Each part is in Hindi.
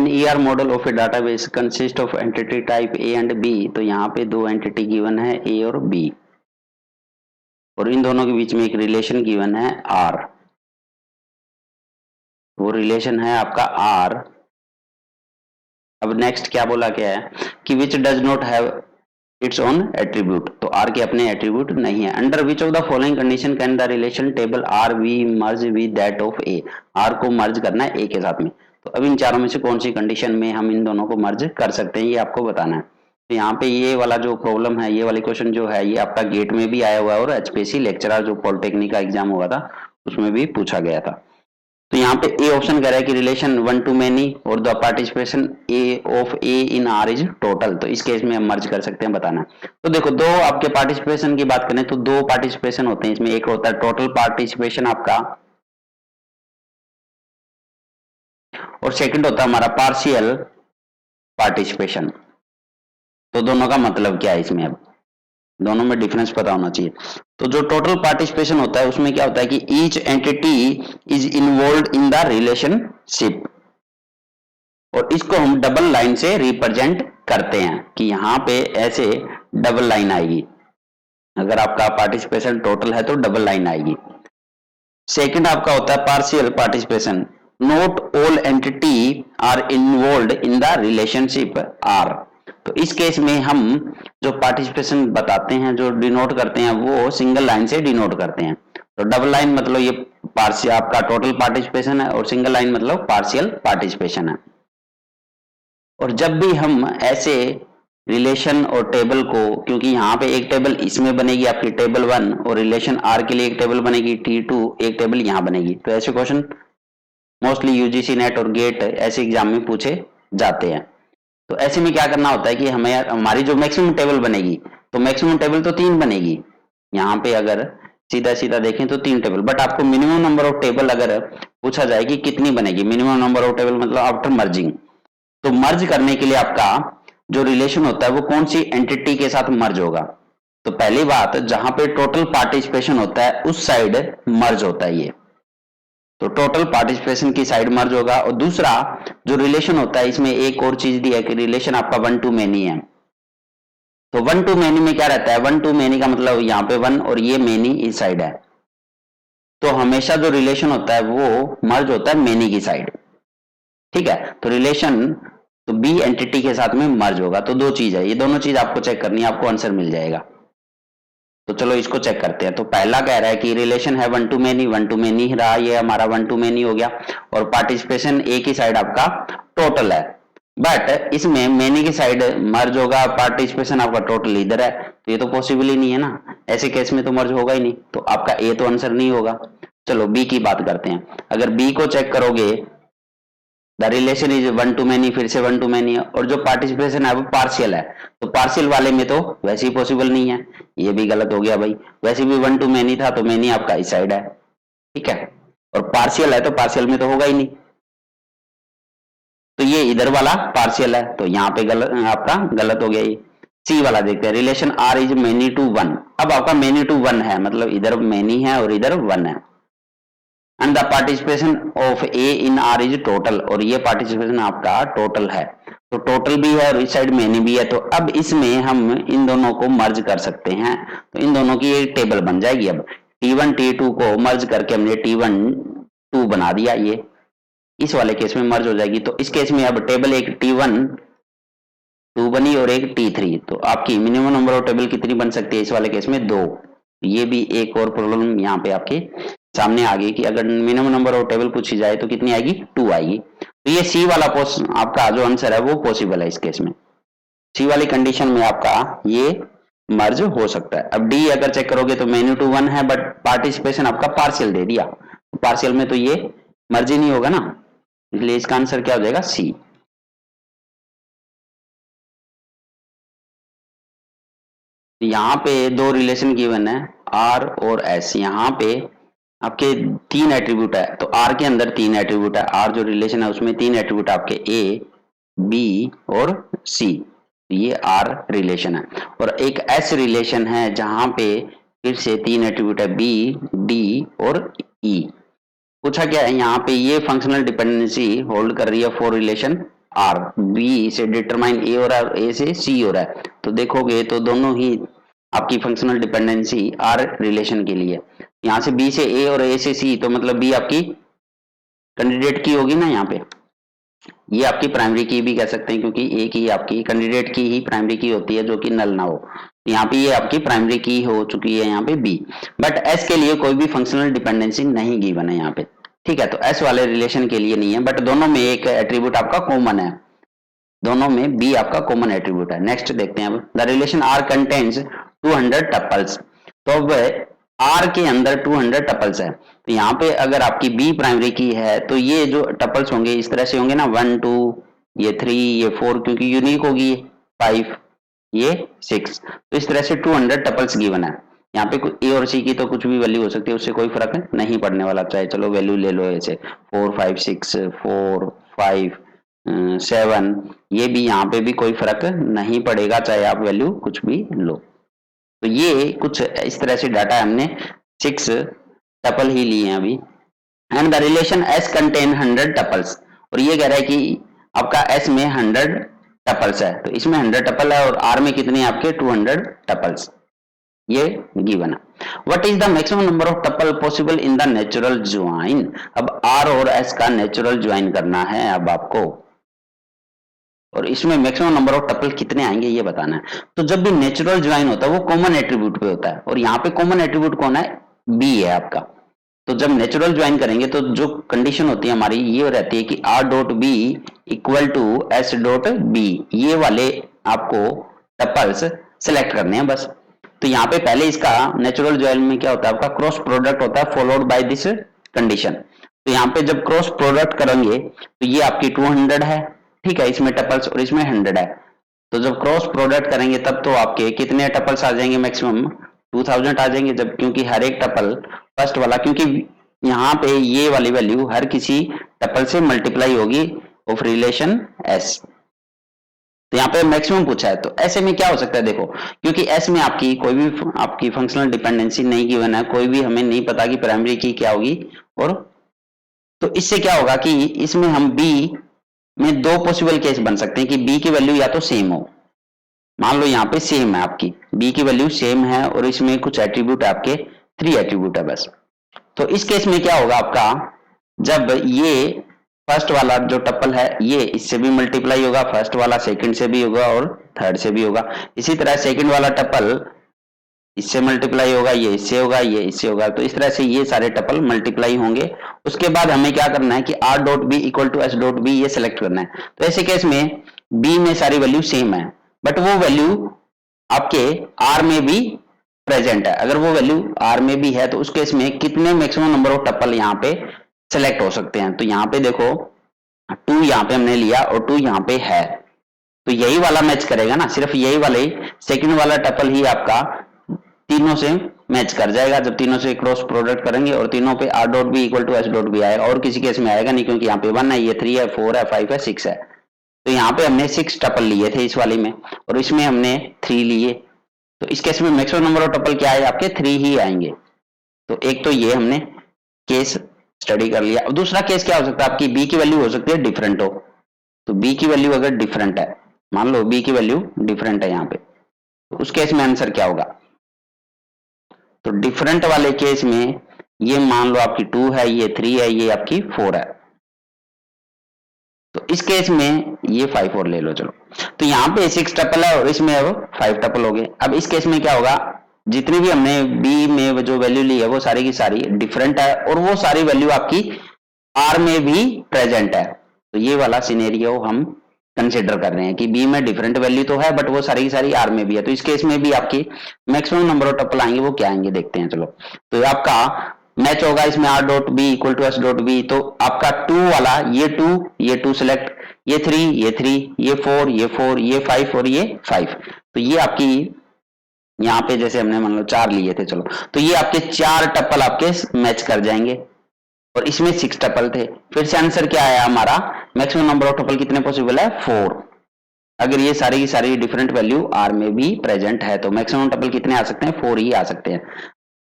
N E R model of a database consist of entity type A and B. तो यहाँ पे दो एंटिटी गिवन है ए और बी, और इन दोनों के बीच में एक रिलेशन गिवन है आर। वो रिलेशन है आपका आर। अब नेक्स्ट क्या बोला गया है कि which does not have its own attribute. तो आर के अपने एट्रीब्यूट नहीं है। Under which of the following condition can the relation table R we merge with that of A. R को मर्ज करना है ए के साथ में। तो अब इन चारों में से कौन सी कंडीशन में हम इन दोनों को मर्ज कर सकते हैं, ये आपको बताना है। तो यहाँ पे ये वाला जो प्रॉब्लम है, ये वाली क्वेश्चन जो है, ये आपका गेट में भी आया हुआ है और एचपीएससी लेक्चरर जो पॉलिटेक्निक का एग्जाम हुआ था उसमें भी पूछा गया था। तो यहाँ पे ए ऑप्शन कह रहा है कि रिलेशन वन टू मेनी और the participation A of A in are is total. तो इस केस में हम मर्ज कर सकते हैं, बताना। तो देखो, दो आपके पार्टिसिपेशन की बात करें तो दो पार्टिसिपेशन होते हैं इसमें। एक होता है टोटल पार्टिसिपेशन आपका, और सेकंड होता है हमारा पार्शियल पार्टिसिपेशन। तो दोनों का मतलब क्या है इसमें, अब दोनों में डिफरेंस पता होना चाहिए। तो जो टोटल पार्टिसिपेशन होता है उसमें क्या होता है कि each entity is involve in the relationship, और इसको हम डबल लाइन से रिप्रेजेंट करते हैं कि यहां पे ऐसे डबल लाइन आएगी। अगर आपका पार्टिसिपेशन टोटल है तो डबल लाइन आएगी। सेकंड आपका होता है partial participation. Not all entity are involve in the relationship R. तो इस केस में हम जो पार्टिसिपेशन बताते हैं, जो डिनोट करते हैं, वो सिंगल लाइन से डिनोट करते हैं। तो डबल लाइन मतलब ये पार्शियल आपका टोटल पार्टिसिपेशन है, और सिंगल लाइन मतलब पार्शियल पार्टिसिपेशन है। और जब भी हम ऐसे रिलेशन और टेबल को, क्योंकि यहाँ पे एक टेबल इसमें बनेगी आपकी टेबल 1, और रिलेशन आर के लिए एक टेबल बनेगी T2, एक टेबल यहाँ बनेगी। तो ऐसे क्वेश्चन मोस्टली यूजीसी नेट और गेट ऐसे एग्जाम में पूछे जाते हैं। तो ऐसे में क्या करना होता है कि हमें हमारी जो मैक्सिमम टेबल बनेगी, तो मैक्सिमम टेबल तो 3 बनेगी। यहाँ पे अगर सीधा सीधा देखें तो 3 टेबल, बट आपको मिनिमम नंबर ऑफ टेबल अगर पूछा जाए कि कितनी बनेगी, मिनिमम नंबर ऑफ टेबल मतलब आफ्टर मर्जिंग। तो मर्ज करने के लिए आपका जो रिलेशन होता है वो कौन सी एंटिटी के साथ मर्ज होगा। तो पहली बात, जहां पे टोटल पार्टिसिपेशन होता है उस साइड मर्ज होता है ये, तो टोटल पार्टिसिपेशन की साइड मर्ज होगा। और दूसरा जो रिलेशन होता है, इसमें एक और चीज दी है कि रिलेशन आपका वन टू मेनी है। तो वन टू मेनी में क्या रहता है, वन टू मेनी का मतलब यहाँ पे वन और ये मेनी इस साइड है। तो हमेशा जो रिलेशन होता है वो मर्ज होता है मेनी की साइड। ठीक है, तो रिलेशन तो बी एंटिटी के साथ में मर्ज होगा। तो दो चीज है, ये दोनों चीज आपको चेक करनी है, आपको आंसर मिल जाएगा। तो चलो इसको चेक करते हैं। तो पहला कह रहा है कि रिलेशन है वन टू मेनी रहा, ये हमारा वन टू मेनी हो गया। और पार्टिसिपेशन ए की साइड आपका टोटल है, बट इसमें मेनी की साइड मर्ज होगा, पार्टिसिपेशन आपका टोटल इधर है। तो ये तो पॉसिबल ही नहीं है ना, ऐसे केस में तो मर्ज होगा ही नहीं। तो आपका ए तो आंसर नहीं होगा। चलो बी की बात करते हैं। अगर बी को चेक करोगे, the relation is one two many, फिर से वन टू मेनी है, और जो पार्टिसिपेशन है वो पार्शियल है। तो पार्शियल वाले में तो वैसे ही पॉसिबल नहीं है, ये भी गलत हो गया भाई। वैसे भी वन टू मेनी था, तो मेनी आपका इस साइड है। ठीक है, और पार्शियल है तो पार्शियल में तो होगा ही नहीं। तो ये इधर वाला पार्शियल है, तो यहाँ पे गलत, आपका गलत हो गया ये। सी वाला देखते हैं, relation R is many to one. अब आपका मेनी टू वन है, मतलब इधर मेनी है और इधर वन है। And the participation of A in are is total, और ये पार्टिसिपेशन आपका टोटल है। तो टोटल भी है और इस साइड मेनी भी है। तो अब इसमें हम इन दोनों को मर्ज कर सकते हैं। तो इन दोनों की एक टेबल बन जाएगी। अब T1 T2 को मर्ज करके हमने T1 2 बना दिया, ये इस वाले केस में मर्ज हो जाएगी। तो इस केस में अब टेबल एक T1 2 बनी और एक T3। तो आपकी मिनिमम नंबर ऑफ टेबल कितनी बन सकती है इस वाले केस में, 2। ये भी एक और प्रॉब्लम यहाँ पे आपके सामने आ गई कि अगर मिनिमम नंबर ऑफ टेबल पूछी जाए तो कितनी आएगी, 2 आएगी। तो ये सी वाला आपका जो आंसर है वो पॉसिबल है इस केस में। सी वाली कंडीशन में आपका ये मर्ज हो सकता है। अब डी अगर चेक करोगे तो मेन्यू टू 1 है, बट पार्टिसिपेशन आपका पार्शियल दे दिया। तो पार्शियल में तो ये मर्ज ही नहीं होगा ना, इसलिए इसका आंसर क्या हो जाएगा, सी। यहाँ पे दो रिलेशन गिवन है, आर और एस। यहाँ पे आपके 3 एट्रीब्यूट है, तो आर के अंदर 3 एट्रीब्यूट है। आर जो रिलेशन है उसमें 3 एट्रीब्यूट आपके ए, बी और सी। ये आर रिलेशन है। और एक एस रिलेशन है जहां पे फिर से 3 एट्रीब्यूट है, बी, डी और ई। पूछा क्या है यहाँ पे, ये फंक्शनल डिपेंडेंसी होल्ड कर रही है फॉर रिलेशन आर, बी से डिटरमाइन ए हो रहा है और ए से सी हो रहा है, तो देखोगे तो दोनों ही आपकी फंक्शनल डिपेंडेंसी आर रिलेशन के लिए, यहाँ से बी से ए और ए से सी, तो मतलब बी आपकी कैंडिडेट की होगी ना, यहाँ पे ये आपकी प्राइमरी की भी कह सकते हैं, क्योंकि ए की आपकी कैंडिडेट की ही प्राइमरी की होती है जो कि नल ना हो, यहाँ पे ये आपकी प्राइमरी की हो चुकी है यहाँ पे बी, बट एस के लिए कोई भी फंक्शनल डिपेंडेंसी नहीं गिवन है यहाँ पे, ठीक है, तो एस वाले रिलेशन के लिए नहीं है, बट दोनों में एक एट्रीब्यूट आपका कॉमन है, दोनों में बी आपका कॉमन एट्रीब्यूट है। नेक्स्ट देखते हैं अब, the relation R contains 200 tuples, तो अब आर के अंदर 200 टपल्स है, तो यहाँ पे अगर आपकी बी प्राइमरी की है तो ये जो टपल्स होंगे इस तरह से होंगे ना, 1 2 ये 3 ये 4, क्योंकि यूनिक होगी 5 ये 6, तो इस तरह से 200 टपल्स गिवन है, यहाँ पे ए और सी की तो कुछ भी वैल्यू हो सकती है, उससे कोई फर्क नहीं पड़ने वाला, चाहे चलो वैल्यू ले लो ऐसे 4 5 6 4 5 7, ये भी यहाँ पे भी कोई फर्क नहीं पड़ेगा, चाहे आप वैल्यू कुछ भी लो, तो ये कुछ इस तरह से डाटा हमने 6 टपल ही लिए हैं अभी, and the relation S contain 100 tuples, और ये कह रहा है कि आपका एस में 100 टपल्स है, तो इसमें 100 टपल है और आर में कितने आपके 200 टपल्स, ये गिवन है। What is the maximum number of tuple possible in the natural join, अब आर और एस का नेचुरल ज्वाइन करना है अब आपको, और इसमें मैक्सिमम नंबर ऑफ टपल कितने आएंगे ये बताना है, तो जब भी नेचुरल ज्वाइन होता है वो कॉमन एट्रीब्यूट पे होता है, और यहाँ पे कॉमन एट्रीब्यूट कौन है, बी है आपका, तो जब नेचुरल ज्वाइन करेंगे तो जो कंडीशन होती है हमारी ये रहती है कि R dot B equal to S dot B, ये वाले आपको टपल्स सिलेक्ट करने हैं बस, तो यहाँ पे पहले इसका नेचुरल ज्वाइन में क्या होता है आपका क्रॉस प्रोडक्ट होता है फॉलोड बाय दिस कंडीशन, तो यहाँ पे जब क्रॉस प्रोडक्ट करेंगे तो ये आपकी 200 है, ठीक है, इसमें टपल्स और इसमें 100 है, तो जब क्रॉस प्रोडक्ट करेंगे तब तो आपके कितने टपल्स आ जाएंगे, मैक्सिमम 2000 आ जाएंगे, जब क्योंकि हर एक टपल फर्स्ट वाला, क्योंकि यहाँ पे ये वाली वैल्यू हर किसी टपल से मल्टीप्लाई होगी ऑफ रिलेशन एस, तो यहाँ पे मैक्सिमम पूछा है, तो ऐसे में क्या हो सकता है देखो, क्योंकि एस में आपकी कोई भी आपकी फंक्शनल डिपेंडेंसी नहीं गिवन है, कोई भी हमें नहीं पता कि प्राइमरी की क्या होगी, और तो इससे क्या होगा कि इसमें हम बी में दो पॉसिबल केस बन सकते हैं कि बी की वैल्यू या तो सेम हो, मान लो यहाँ पे सेम है आपकी बी की वैल्यू सेम है और इसमें कुछ एट्रीब्यूट आपके 3 एट्रीब्यूट है बस, तो इस केस में क्या होगा आपका, जब ये फर्स्ट वाला जो टपल है ये इससे भी मल्टीप्लाई होगा, फर्स्ट वाला सेकंड से भी होगा और थर्ड से भी होगा, इसी तरह सेकंड वाला टपल इससे मल्टीप्लाई होगा, ये इससे होगा, ये इससे होगा, तो इस तरह से ये सारे टपल मल्टीप्लाई होंगे, उसके बाद हमें क्या करना है कि R dot B equal to S dot B ये सिलेक्ट करना है, तो ऐसे केस में बी में सारी वैल्यू सेम है, बट वो वैल्यू आपके आर में भी प्रेजेंट है, अगर वो वैल्यू आर में भी है तो उस केस में कितने मैक्सिमम नंबर ऑफ टपल यहाँ पे सेलेक्ट हो सकते हैं, तो यहाँ पे देखो 2 यहाँ पे हमने लिया और 2 यहाँ पे है, तो यही वाला मैच करेगा ना, सिर्फ यही वाले सेकंड वाला टपल ही आपका तीनों से मैच कर जाएगा, जब तीनों से क्रॉस प्रोडक्ट करेंगे और तीनों पे R dot B equal to S dot B आएगा, और किसी केस में आएगा नहीं, क्योंकि यहाँ पे 1 है, ये 3 है, 4 है, 5 है, 6 है, तो यहाँ पे हमने 6 टपल लिए थे इस वाली में, और इसमें हमने 3 लिए, तो इस केस में मैक्सिमम नंबर ऑफ टपल क्या है आपके 3 ही आएंगे, तो एक तो ये हमने केस स्टडी कर लिया। अब दूसरा केस क्या हो सकता है, आपकी बी की वैल्यू हो सकती है डिफरेंट हो, तो बी की वैल्यू अगर डिफरेंट है, मान लो बी की वैल्यू डिफरेंट है यहाँ पे, तो उस केस में आंसर क्या होगा, तो डिफरेंट वाले केस में ये मान लो आपकी 2 है, ये 3 है, ये आपकी 4 है, तो इस केस में ये 5 और ले लो चलो, तो यहाँ पे 6 टपल है और इसमें अब 5 टपल हो गए। अब इस केस में क्या होगा, जितनी भी हमने बी में जो वैल्यू ली है वो सारी की सारी डिफरेंट है और वो सारी वैल्यू आपकी आर में भी प्रेजेंट है, तो ये वाला सिनेरियो हम कंसिडर कर रहे हैं कि बी में डिफरेंट वैल्यू तो है बट वो सारी की सारी आर में भी है, तो इस केस में भी आपकी मैक्सिमम नंबर ऑफ टपल आएंगे, वो क्या आएंगे देखते हैं चलो, तो आपका मैच होगा इसमें R dot B equal to S dot B, तो आपका 2 वाला ये 2 सिलेक्ट, ये 3 ये 3 ये 4 ये 4 ये 5 और ये 5, तो ये आपकी यहाँ पे जैसे हमने मान लो 4 लिए थे चलो, तो ये आपके 4 टपल आपके मैच कर जाएंगे और इसमें 6 टपल थे, फिर से आंसर क्या आया हमारा, मैक्सिमम नंबर ऑफ टपल कितने पॉसिबल है 4, अगर ये सारी की सारी डिफरेंट वैल्यू आर में भी प्रेजेंट है तो मैक्सिमम टपल कितने आ सकते हैं 4 ही आ सकते हैं।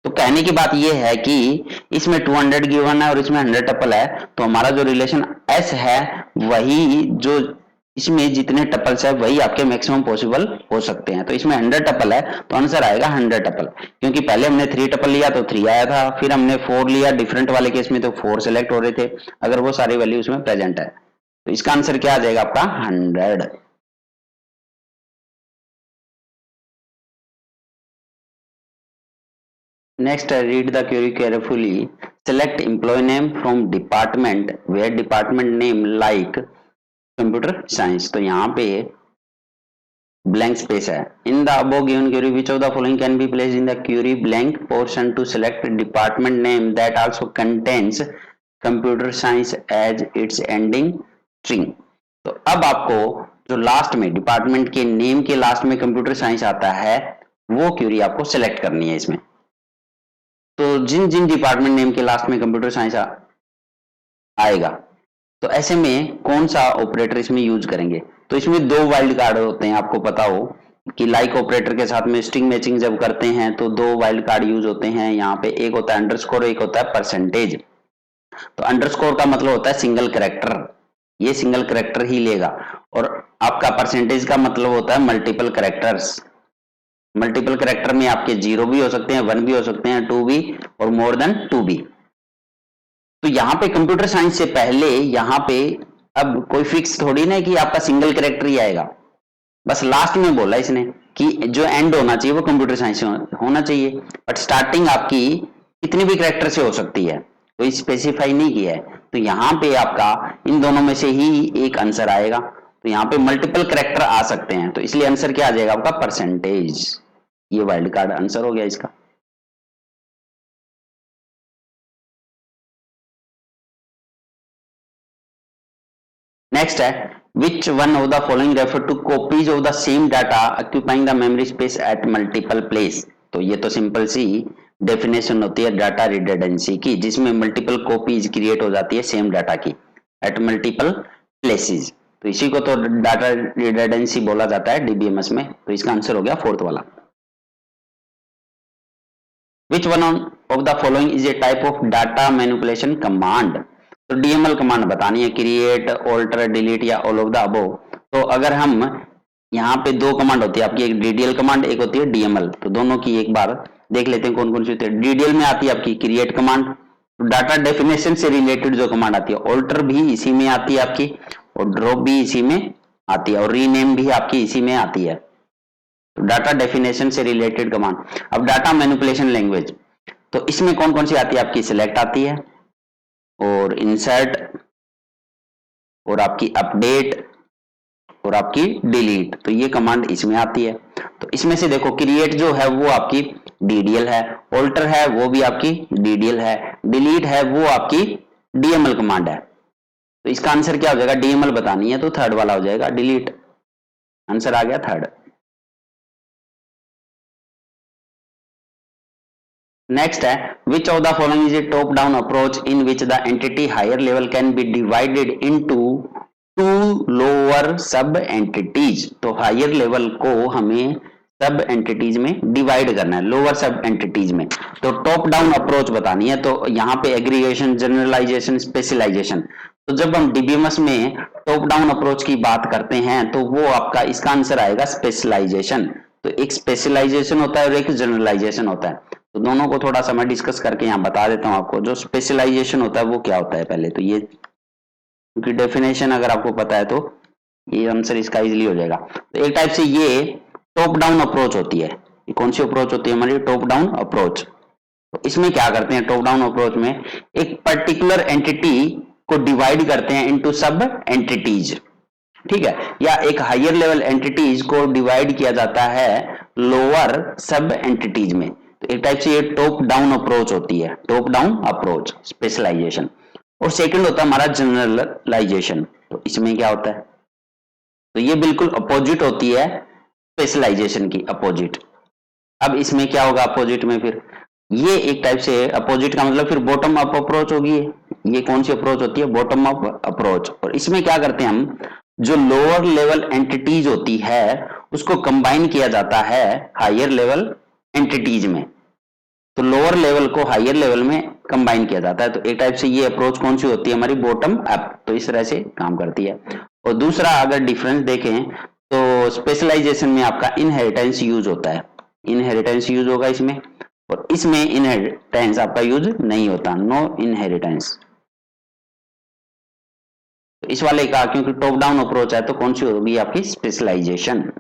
तो कहने की बात यह है कि इसमें 200 गिवन है और इसमें 100 टपल है, तो हमारा जो रिलेशन एस है वही जो इसमें जितने टपल्स है वही आपके मैक्सिमम पॉसिबल हो सकते हैं। तो इसमें 100 टपल है तो आंसर आएगा 100 टपल, क्योंकि पहले हमने 3 टपल लिया तो 3 आया था, फिर हमने 4 लिया डिफरेंट वाले केस में तो 4 सिलेक्ट हो रहे थे, अगर वो सारी वैल्यू उसमें प्रेजेंट है। तो इसका आंसर क्या आ जाएगा आपका 100। Next read the query carefully, select employ name from department where department name like computer science. तो यहाँ पे blank space है। In the above given query, which of the following can be placed in the query blank portion to select department name that also contains computer science as its ending string। तो अब आपको जो लास्ट में डिपार्टमेंट के नेम के लास्ट में कंप्यूटर साइंस आता है वो क्यूरी आपको सेलेक्ट करनी है इसमें। तो जिन जिन डिपार्टमेंट नेम के लास्ट में कंप्यूटर साइंस आएगा तो ऐसे में कौन सा ऑपरेटर इसमें यूज करेंगे। तो इसमें 2 वाइल्ड कार्ड होते हैं, आपको पता हो कि लाइक ऑपरेटर के साथ में स्ट्रिंग मैचिंग जब करते हैं तो 2 वाइल्ड कार्ड यूज होते हैं। यहाँ पे एक होता है अंडरस्कोर, एक होता है परसेंटेज। तो अंडरस्कोर का मतलब होता है सिंगल कैरेक्टर, ये सिंगल कैरेक्टर ही लेगा, और आपका परसेंटेज का मतलब होता है मल्टीपल कैरेक्टर्स। मल्टीपल कैरेक्टर में आपके 0 भी हो सकते हैं, 1 भी हो सकते हैं, 2 भी और मोर देन 2 भी। तो यहाँ पे कंप्यूटर साइंस से पहले यहाँ पे अब कोई फिक्स थोड़ी ना कि आपका सिंगल कैरेक्टर ही आएगा, बस लास्ट में बोला इसने कि जो एंड होना चाहिए वो कंप्यूटर साइंस होना चाहिए, बट स्टार्टिंग आपकी कितनी भी कैरेक्टर से हो सकती है, कोई स्पेसिफाई नहीं किया है। तो यहाँ पे आपका इन दोनों में से ही एक आंसर आएगा। तो यहाँ पे मल्टीपल कैरेक्टर आ सकते हैं, तो इसलिए आंसर क्या आ जाएगा आपका परसेंटेज। ये वाइल्ड कार्ड आंसर हो गया इसका। नेक्स्ट है which one of the following refer to copies of the same data occupying the memory space at multiple place। तो ये तो सिंपल सी डेफिनेशन होती है डाटा रिडंडेंसी की, जिसमें मल्टीपल कॉपीज क्रिएट हो जाती है सेम डाटा की एट मल्टीपल प्लेसेस। तो इसी को तो डाटा रिडंडेंसी बोला जाता है डीबीएमएस में। तो इसका आंसर हो गया 4th वाला। Which one of the following is a type of data manipulation command। तो डीएमएल कमांड बतानी है, क्रिएट, ऑल्टर, डिलीट या ऑल ऑफ द अबव। तो अगर हम यहाँ पे 2 कमांड होती है आपकी, एक डीडीएल कमांड, एक होती है डीएमएल। तो दोनों की एक बार देख लेते हैं कौन कौन सी होती है। डीडीएल में आती है आपकी क्रिएट कमांड, तो डाटा डेफिनेशन से रिलेटेड जो कमांड आती है। ऑल्टर भी इसी में आती है आपकी, और ड्रॉप भी इसी में आती है, और रीनेम भी आपकी इसी में आती है। तो डाटा डेफिनेशन से रिलेटेड कमांड। अब डाटा मैनिपुलेशन लैंग्वेज, तो इसमें कौन कौन सी आती है आपकी, सिलेक्ट आती है, और इंसर्ट, और आपकी अपडेट, और आपकी डिलीट। तो ये कमांड इसमें आती है। तो इसमें से देखो क्रिएट जो है वो आपकी डीडीएल है, ऑल्टर है वो भी आपकी डीडीएल है, डिलीट है वो आपकी डीएमएल कमांड है। तो इसका आंसर क्या हो जाएगा, डीएमएल बतानी है तो 3rd वाला हो जाएगा डिलीट। आंसर आ गया 3rd। नेक्स्ट है which of the following is a top down approach in which the entity higher level can be divided into 2 lower sub entities। तो हायर लेवल को हमें सब एंटिटीज में डिवाइड करना है, लोअर सब एंटिटीज में। तो टॉप डाउन अप्रोच बतानी है। तो यहाँ पे एग्रीगेशन, जनरलाइजेशन, स्पेशलाइजेशन। तो जब हम डीबीएमएस में टॉप डाउन अप्रोच की बात करते हैं तो वो आपका इसका आंसर आएगा स्पेशलाइजेशन। तो एक स्पेशलाइजेशन होता है और एक जनरलाइजेशन होता है। तो दोनों को थोड़ा सा मैं डिस्कस करके यहाँ बता देता हूँ आपको। जो स्पेशलाइजेशन होता है वो क्या होता है पहले तो ये, क्योंकि डेफिनेशन अगर आपको पता है तो ये आंसर इसका इजीली हो जाएगा। तो एक टाइप से ये टॉप डाउन अप्रोच होती है। ये कौन सी अप्रोच होती है हमारी, टॉप डाउन अप्रोच। तो इसमें क्या करते हैं, टॉप डाउन अप्रोच में एक पर्टिकुलर एंटिटी को डिवाइड करते हैं इनटू सब एंटिटीज, ठीक है, या एक हायर लेवल एंटिटीज को डिवाइड किया जाता है लोअर सब एंटिटीज में। तो एक टाइप से ये टॉप डाउन अप्रोच होती है, टॉप डाउन अप्रोच स्पेशलाइजेशन। और सेकंड होता है हमारा जनरलाइजेशन। तो इसमें क्या होता है, तो ये बिल्कुल अपोजिट होती है स्पेशलाइजेशन की, अपोजिट। अब इसमें क्या होगा अपोजिट में, फिर ये एक टाइप से अपोजिट का मतलब फिर बॉटम अप अप्रोच होगी। ये कौन सी अप्रोच होती है, बॉटम अप अप्रोच। और इसमें क्या करते हैं हम, जो लोअर लेवल एंटिटीज होती है उसको कंबाइन किया जाता है हायर लेवल एंटिटीज में। तो लोअर लेवल को हायर लेवल में कंबाइन किया जाता है। तो एक टाइप से ये अप्रोच कौन सी होती है हमारी, बॉटम अप। तो इस तरह से काम करती है। और दूसरा अगर डिफरेंस देखें तो स्पेशलाइजेशन में आपका इनहेरिटेंस यूज होता है, इनहेरिटेंस यूज होगा इसमें, और इसमें इनहेरिटेंस आपका यूज नहीं होता, नो इनहेरिटेंस। तो इस वाले का क्योंकि टॉप डाउन अप्रोच है तो कौन सी होगी आपकी स्पेशलाइजेशन।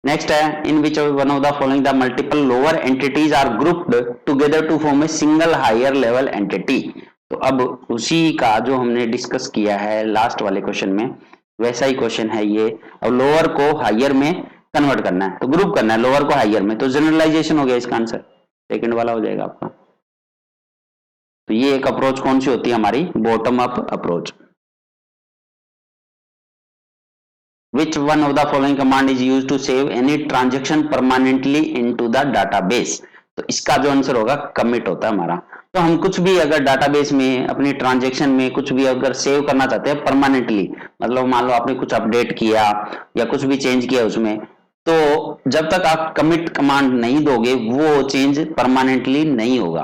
नेक्स्ट है in which one of the following the multiple lower entities are grouped together to form a single higher level entity. तो अब उसी का जो हमने डिस्कस किया है लास्ट वाले क्वेश्चन में वैसा ही क्वेश्चन है ये। अब लोअर को हायर में कन्वर्ट करना है, तो ग्रुप करना है लोअर को हायर में, तो जनरलाइजेशन हो गया इसका आंसर, सेकंड वाला हो जाएगा आपका। तो ये एक अप्रोच कौन सी होती है हमारी, bottom up approach. Which one of the following command is used to save any transaction permanently into the database? तो इसका जो आंसर होगा कमिट होता है हमारा। तो हम कुछ भी अगर डाटाबेस में अपनी ट्रांजेक्शन में कुछ भी अगर सेव करना चाहते हैं परमानेंटली, मतलब मान लो आपने कुछ अपडेट किया या कुछ भी चेंज किया उसमें, तो जब तक आप कमिट कमांड नहीं दोगे वो चेंज परमानेंटली नहीं होगा,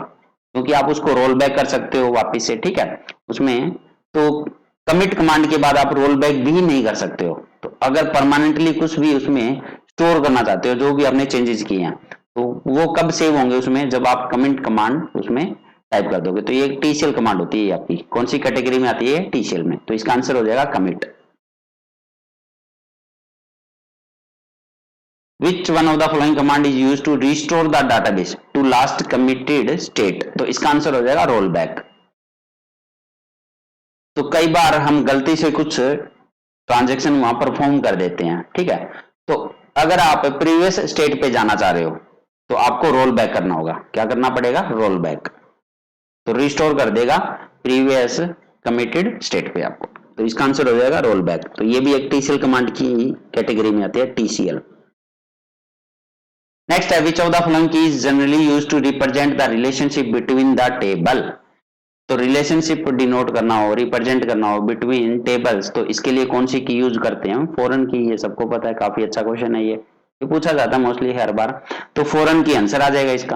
क्योंकि आप उसको रोल बैक कर सकते हो वापस से, ठीक है उसमें। तो कमिट कमांड के बाद आप रोल बैक भी नहीं कर सकते हो। तो अगर परमानेंटली कुछ भी उसमें स्टोर करना चाहते हो जो भी आपने चेंजेस किए हैं, तो वो कब सेव होंगे उसमें, जब आप कमिट कमांड उसमें टाइप कर दोगे। तो ये एक टीसीएल कमांड होती है आपकी, कौन सी कैटेगरी में आती है, टीसीएल में। तो इसका आंसर हो जाएगा commit. Which one of the following command is used to restore the database to last committed state? तो इसका आंसर हो जाएगा रोल बैक। तो कई बार हम गलती से कुछ ट्रांजैक्शन वहां परफॉर्म कर देते हैं, ठीक है। तो अगर आप प्रीवियस स्टेट पे जाना चाह रहे हो तो आपको रोल बैक करना होगा, क्या करना पड़ेगा, रोल बैक। तो रिस्टोर कर देगा प्रीवियस कमिटेड स्टेट पे आपको, तो इसका आंसर हो जाएगा रोल बैक। तो ये भी एक टीसीएल कमांड की कैटेगरी में आती है, टीसीएल। नेक्स्ट है which of the following key is generally used to represent the relationship between the table. तो रिलेशनशिप डिनोट करना हो, रिप्रेजेंट करना हो बिटवीन टेबल्स, तो इसके लिए कौन सी की यूज करते हैं, फॉरेन की। ये सबको पता है, काफी अच्छा क्वेश्चन है ये पूछा जाता है मोस्टली हर बार। तो फॉरेन की आंसर आ जाएगा इसका।